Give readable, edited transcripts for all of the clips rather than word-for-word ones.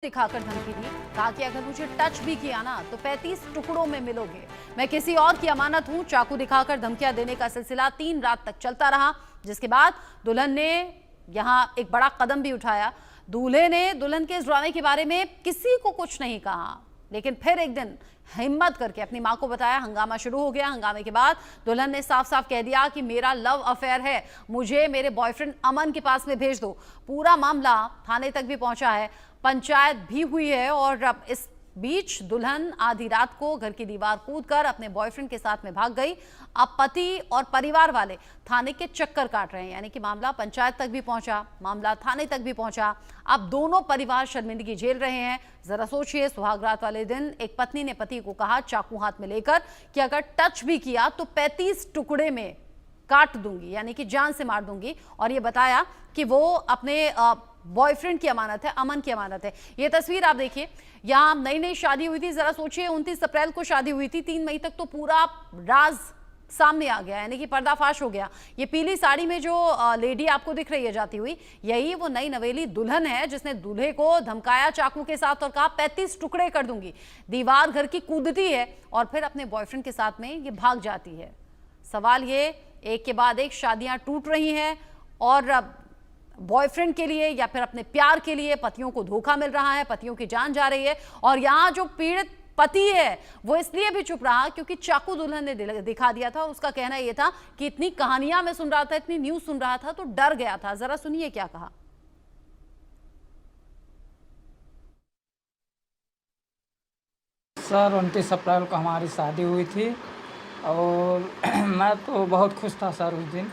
दिखाकर धमकी दी। कहा कि अगर मुझे टच भी किया ना तो 35 टुकड़ों में मिलोगे, मैं किसी और की अमानत हूं। चाकू दिखाकर धमकियां देने का सिलसिला 3 रात तक चलता रहा, जिसके बाद दुल्हन ने यहां एक बड़ा कदम भी उठाया। दूल्हे ने दुल्हन के इस ड्रामे के बारे में किसी को कुछ नहीं कहा, लेकिन फिर एक दिन हिम्मत करके अपनी मां को बताया। हंगामा शुरू हो गया। हंगामे के बाद दुल्हन ने साफ साफ कह दिया कि मेरा लव अफेयर है, मुझे मेरे बॉयफ्रेंड अमन के पास में भेज दो। पूरा मामला थाने तक भी पहुंचा है, पंचायत भी हुई है। और अब इस बीच दुल्हन आधी रात को घर की दीवार कूदकर अपने बॉयफ्रेंड के साथ में भाग गई। अब पति और परिवार वाले थाने के चक्कर काट रहे हैं, यानी कि मामला पंचायत तक भी पहुंचा, मामला थाने तक भी पहुंचा। अब दोनों परिवार शर्मिंदगी झेल रहे हैं। जरा सोचिए, सुहागरात वाले दिन एक पत्नी ने पति को कहा चाकू हाथ में लेकर कि अगर टच भी किया तो 35 टुकड़े में काट दूंगी, यानी कि जान से मार दूंगी। और ये बताया कि वो अपने बॉयफ्रेंड की अमानत है, अमन की अमानत है। ये तस्वीर आप देखिए, यहाँ नई नई शादी हुई थी। जरा सोचिए, 29 अप्रैल को शादी हुई थी, 3 मई तक तो पूरा राज सामने आ गया, यानी कि पर्दाफाश हो गया। ये पीली साड़ी में जो लेडी आपको दिख रही है जाती हुई, यही वो नई नवेली दुल्हन है जिसने दूल्हे को धमकाया चाकू के साथ और कहा 35 टुकड़े कर दूंगी। दीवार घर की कूदती है और फिर अपने बॉयफ्रेंड के साथ में ये भाग जाती है। सवाल ये, एक के बाद एक शादियां टूट रही हैं और बॉयफ्रेंड के लिए या फिर अपने प्यार के लिए पतियों को धोखा मिल रहा है, पतियों की जान जा रही है। और यहाँ जो पीड़ित पति है वो इसलिए भी चुप रहा क्योंकि चाकू दुल्हन ने दिखा दिया था। उसका कहना यह था कि इतनी कहानियां मैं सुन रहा था, इतनी न्यूज सुन रहा था तो डर गया था। जरा सुनिए क्या कहा। सर 29 अप्रैल को हमारी शादी हुई थी और मैं तो बहुत खुश था सर उस दिन।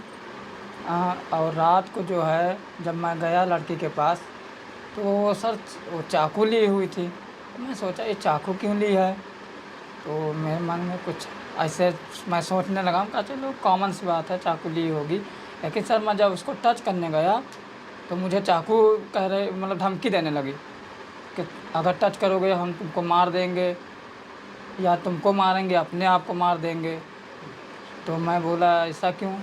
और रात को जो है जब मैं गया लड़की के पास तो सर वो चाकू ली हुई थी। मैं सोचा ये चाकू क्यों ली है, तो मेरे मन में कुछ ऐसे मैं सोचने लगा कि चलो कॉमन सी बात है, चाकू ली होगी। लेकिन सर मैं जब उसको टच करने गया तो मुझे चाकू कह रहे मतलब धमकी देने लगी कि अगर टच करोगे हम तुमको मार देंगे या तुमको मारेंगे, अपने आप को मार देंगे। तो मैं बोला ऐसा क्यों?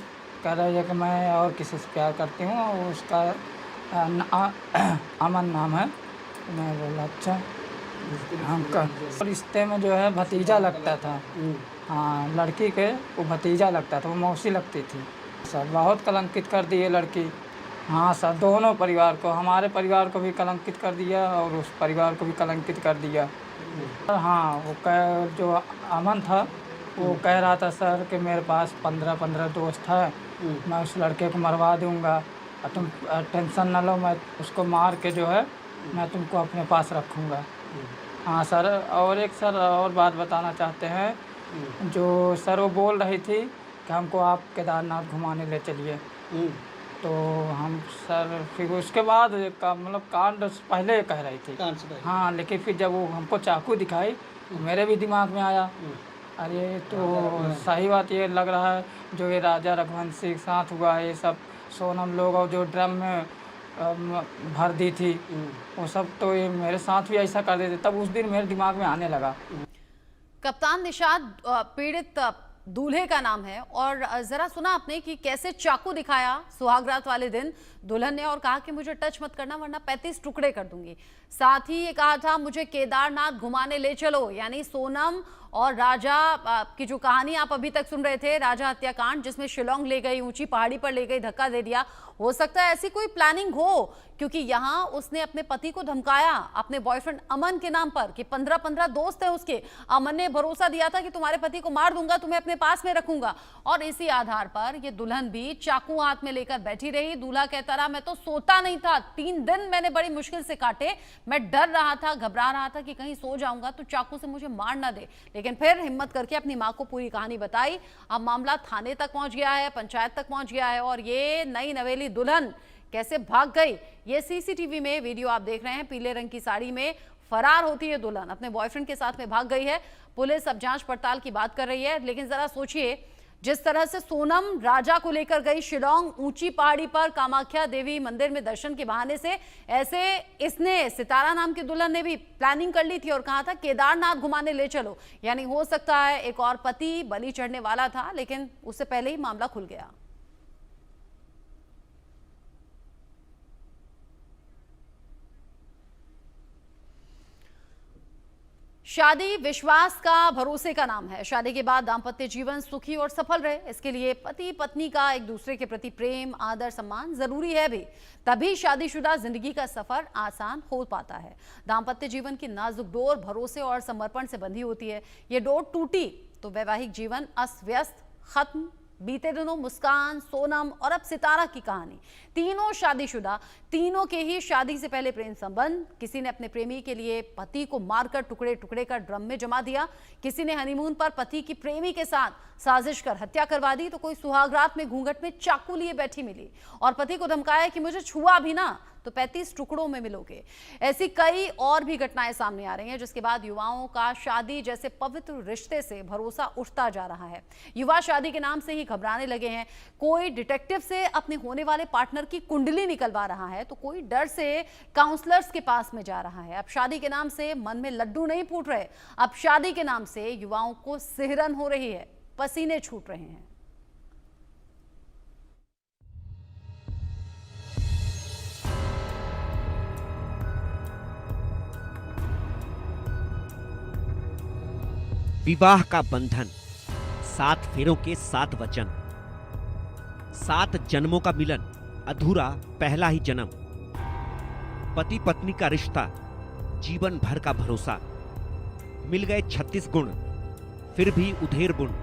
कह रही है कि मैं और किसी से प्यार करती हूँ और उसका अमन नाम है। मैं बोला अच्छा। हमका रिश्ते में जो है भतीजा लगता था। हाँ, लड़की के वो भतीजा लगता था, वो मौसी लगती थी। सर बहुत कलंकित कर दी ये लड़की। हाँ सर, दोनों परिवार को, हमारे परिवार को भी कलंकित कर दिया और उस परिवार को भी कलंकित कर दिया। हाँ, वो जो अमन था वो कह रहा था सर कि मेरे पास 15 दोस्त है, मैं उस लड़के को मरवा दूंगा और तुम टेंशन ना लो, मैं उसको मार के जो है मैं तुमको अपने पास रखूंगा। हाँ सर, और एक सर और बात बताना चाहते हैं। जो सर वो बोल रही थी कि हमको आप केदारनाथ घुमाने ले चलिए, तो हम सर फिर उसके बाद का मतलब कांड पहले कह रही थी। हाँ, लेकिन फिर जब वो हमको चाकू दिखाई तो मेरे भी दिमाग में आया, अरे तो सही बात ये लग रहा है जो ये राजा रघुवंशी के साथ हुआ है, ये सब सोनम लोग और जो ड्रम में भर दी थी वो सब, तो ये मेरे साथ भी ऐसा कर देते। तब उस दिन मेरे दिमाग में आने लगा। कप्तान निषाद पीड़ित दूल्हे का नाम है। और जरा सुना आपने कि कैसे चाकू दिखाया सुहागरात वाले दिन दुल्हन ने और कहा कि मुझे टच मत करना वरना 35 टुकड़े कर दूंगी। साथ ही ये कहा था मुझे केदारनाथ घुमाने ले चलो, यानी सोनम और राजा की जो कहानी आप अभी तक सुन रहे थे, राजा हत्याकांड, जिसमें शिलोंग ले गई, ऊंची पहाड़ी पर ले गई, धक्का दे दिया। हो सकता है ऐसी कोई प्लानिंग हो, क्योंकि यहां उसने अपने पति को धमकाया अपने बॉयफ्रेंड अमन के नाम पर कि 15 दोस्त हैं उसके। अमन ने भरोसा दिया था कि तुम्हारे पति को मार दूंगा, तुम्हें अपने पास में रखूंगा। और इसी आधार पर ये दुल्हन भी चाकू हाथ में लेकर बैठी रही। दूल्हा कहता रहा मैं तो सोता नहीं था, 3 दिन मैंने बड़ी मुश्किल से काटे, मैं डर रहा था, घबरा रहा था कि कहीं सो जाऊंगा तो चाकू से मुझे मार ना दे। लेकिन फिर हिम्मत करके अपनी मां को पूरी कहानी बताई। अब मामला थाने तक पहुंच गया है, पंचायत तक पहुंच गया है और ये नई नवेली दुल्हन कैसे भाग गई, ये सीसीटीवी में वीडियो आप देख रहे हैं। पीले रंग की साड़ी में फरार होती है दुल्हन, अपने बॉयफ्रेंड के साथ में भाग गई है। पुलिस अब जांच पड़ताल की बात कर रही है। लेकिन जरा सोचिए, जिस तरह से सोनम राजा को लेकर गई शिलोंग, ऊंची पहाड़ी पर कामाख्या देवी मंदिर में दर्शन के बहाने से, ऐसे इसने सितारा नाम की दुल्हन ने भी प्लानिंग कर ली थी और कहा था केदारनाथ घुमाने ले चलो। यानी हो सकता है एक और पति बलि चढ़ने वाला था, लेकिन उससे पहले ही मामला खुल गया। शादी विश्वास का, भरोसे का नाम है। शादी के बाद दाम्पत्य जीवन सुखी और सफल रहे, इसके लिए पति पत्नी का एक दूसरे के प्रति प्रेम, आदर, सम्मान जरूरी है भी। तभी शादीशुदा जिंदगी का सफर आसान हो पाता है। दाम्पत्य जीवन की नाजुक डोर भरोसे और समर्पण से बंधी होती है। ये डोर टूटी तो वैवाहिक जीवन अस्त व्यस्त, खत्म। बीते दिनों मुस्कान, सोनम और अब सितारा की कहानी। तीनों शादीशुदा, तीनों के ही शादी से पहले प्रेम संबंध। किसी ने अपने प्रेमी के लिए पति को मारकर टुकड़े टुकड़े कर ड्रम में जमा दिया, किसी ने हनीमून पर पति की प्रेमी के साथ साजिश कर हत्या करवा दी, तो कोई सुहागरात में घूंघट में चाकू लिए बैठी मिली और पति को धमकाया कि मुझे छुआ भी ना तो 35 टुकड़ों में मिलोगे। ऐसी कई और भी घटनाएं सामने आ रही हैं, जिसके बाद युवाओं का शादी जैसे पवित्र रिश्ते से भरोसा उठता जा रहा है। युवा शादी के नाम से ही घबराने लगे हैं। कोई डिटेक्टिव से अपने होने वाले पार्टनर की कुंडली निकलवा रहा है, तो कोई डर से काउंसलर्स के पास में जा रहा है। अब शादी के नाम से मन में लड्डू नहीं फूट रहे, अब शादी के नाम से युवाओं को सिहरन हो रही है, पसीने छूट रहे हैं। विवाह का बंधन, 7 फेरों के 7 वचन, 7 जन्मों का मिलन, अधूरा पहला ही जन्म। पति पत्नी का रिश्ता, जीवन भर का भरोसा। मिल गए 36 गुण, फिर भी उधेर बुन।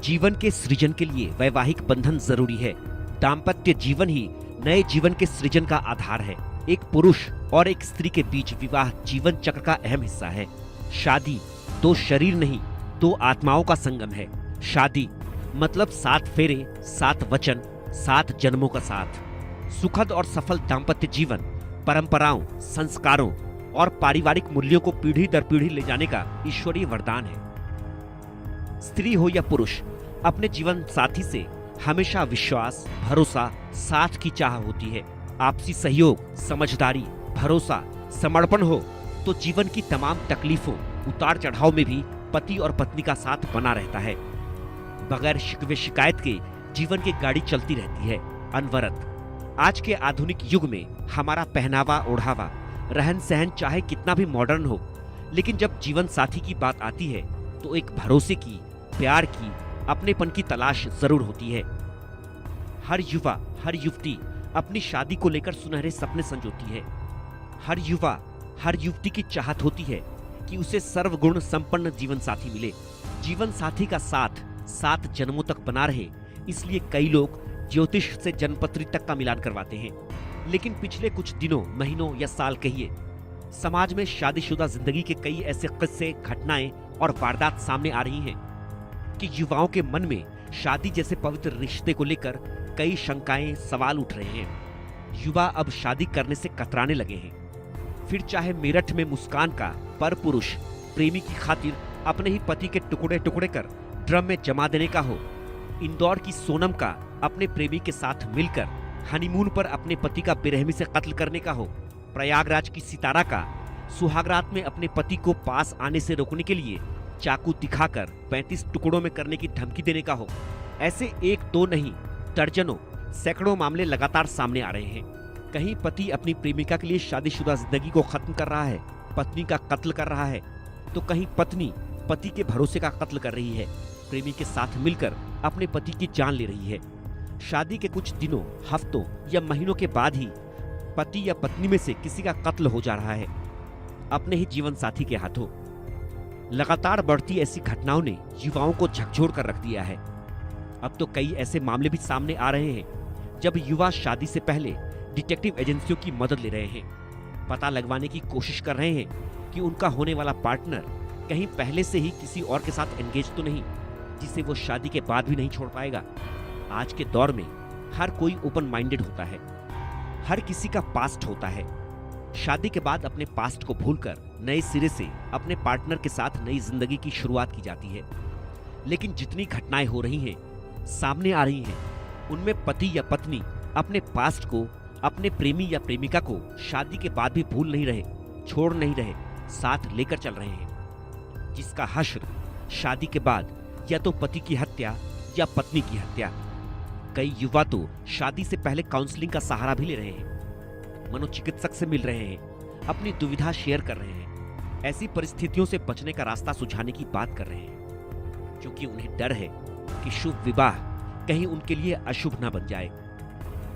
जीवन के सृजन के लिए वैवाहिक बंधन जरूरी है। दाम्पत्य जीवन ही नए जीवन के सृजन का आधार है। एक पुरुष और एक स्त्री के बीच विवाह जीवन चक्र का अहम हिस्सा है। शादी 2 शरीर नहीं, 2 आत्माओं का संगम है। शादी मतलब 7 फेरे, 7 वचन, 7 जन्मों का साथ। सुखद और सफल दाम्पत्य जीवन परंपराओं, संस्कारों और पारिवारिक मूल्यों को पीढ़ी दर पीढ़ी ले जाने का ईश्वरीय वरदान है। स्त्री हो या पुरुष, अपने जीवन साथी से हमेशा विश्वास, भरोसा, साथ की चाह होती है। आपसी सहयोग, समझदारी, भरोसा, समर्पण हो तो जीवन की तमाम तकलीफों, उतार चढ़ाव में भी पति और पत्नी का साथ बना रहता है। बगैर शिकवे शिकायत के जीवन की गाड़ी चलती रहती है। अनवरत आज के आधुनिक युग में हमारा पहनावा ओढ़ावा, रहन सहन चाहे कितना भी मॉडर्न हो, लेकिन जब जीवन साथी की बात आती है तो एक भरोसे की, प्यार की, अपनेपन की तलाश जरूर होती है। हर युवा, हर युवती अपनी शादी को लेकर सुनहरे सपने संजोती है। हर युवा, हर युवती की चाहत होती है कि उसे सर्वगुण संपन्न जीवन साथी मिले। जीवन साथी का साथ 7 जन्मों तक बना रहे, इसलिए कई लोग ज्योतिष से जन्मपत्री तक का मिलान करवाते हैं। लेकिन पिछले कुछ दिनों, महीनों या साल कहिए, समाज में शादीशुदा जिंदगी के कई ऐसे किस्से, घटनाएं और वारदात सामने आ रही हैं कि युवाओं के मन में शादी जैसे पवित्र रिश्ते को लेकर कई शंकाएं, सवाल उठ रहे हैं। युवा अब शादी करने से कतराने लगे हैं। फिर चाहे मेरठ में मुस्कान का पर पुरुष प्रेमी की खातिर अपने ही पति के टुकड़े टुकड़े कर ड्रम में जमा देने का हो, इंदौर की सोनम का अपने प्रेमी के साथ मिलकर हनीमून पर अपने पति का बेरहमी से कत्ल करने का हो, प्रयागराज की सितारा का सुहागरात में अपने पति को पास आने से रोकने के लिए चाकू दिखाकर 35 टुकड़ों में करने की धमकी देने का हो, ऐसे 1-2 नहीं, दर्जनों, सैकड़ों मामले लगातार सामने आ रहे हैं। कहीं पति अपनी प्रेमिका के लिए शादीशुदा जिंदगी को खत्म कर रहा है, पत्नी का कत्ल कर रहा है, तो कहीं पत्नी पति के भरोसे का कत्ल कर रही है, प्रेमी के साथ मिलकर अपने पति की जान ले रही है। शादी के कुछ दिनों, हफ्तों या महीनों के बाद ही पति या पत्नी में से किसी का कत्ल हो जा रहा है, अपने ही जीवन साथी के हाथों। लगातार बढ़ती ऐसी घटनाओं ने युवाओं को झकझोर कर रख दिया है। अब तो कई ऐसे मामले भी सामने आ रहे हैं जब युवा शादी से पहले डिटेक्टिव एजेंसियों की मदद ले रहे हैं, पता लगवाने की कोशिश कर रहे हैं कि उनका होने वाला पार्टनर कहीं पहले से ही किसी और के साथ एंगेज तो नहीं, जिसे वो शादी के बाद भी नहीं छोड़ पाएगा। आज के दौर में हर कोई ओपन माइंडेड होता है, हर किसी का पास्ट होता है। शादी के बाद अपने पास्ट को भूलकर नए सिरे से अपने पार्टनर के साथ नई जिंदगी की शुरुआत की जाती है। लेकिन जितनी घटनाएं हो रही हैं, सामने आ रही हैं, उनमें पति या पत्नी अपने पास्ट को, अपने प्रेमी या प्रेमिका को शादी के बाद भी भूल नहीं रहे, छोड़ नहीं रहे, साथ लेकर चल रहे हैं, जिसका हश्र शादी के बाद या तो पति की हत्या या पत्नी की हत्या। कई युवा तो शादी से पहले काउंसलिंग का सहारा भी ले रहे हैं, मनोचिकित्सक से मिल रहे हैं, अपनी दुविधा शेयर कर रहे हैं, ऐसी परिस्थितियों से बचने का रास्ता सुझाने की बात कर रहे हैं, क्योंकि उन्हें डर है कि शुभ विवाह कहीं उनके लिए अशुभ ना बन जाए।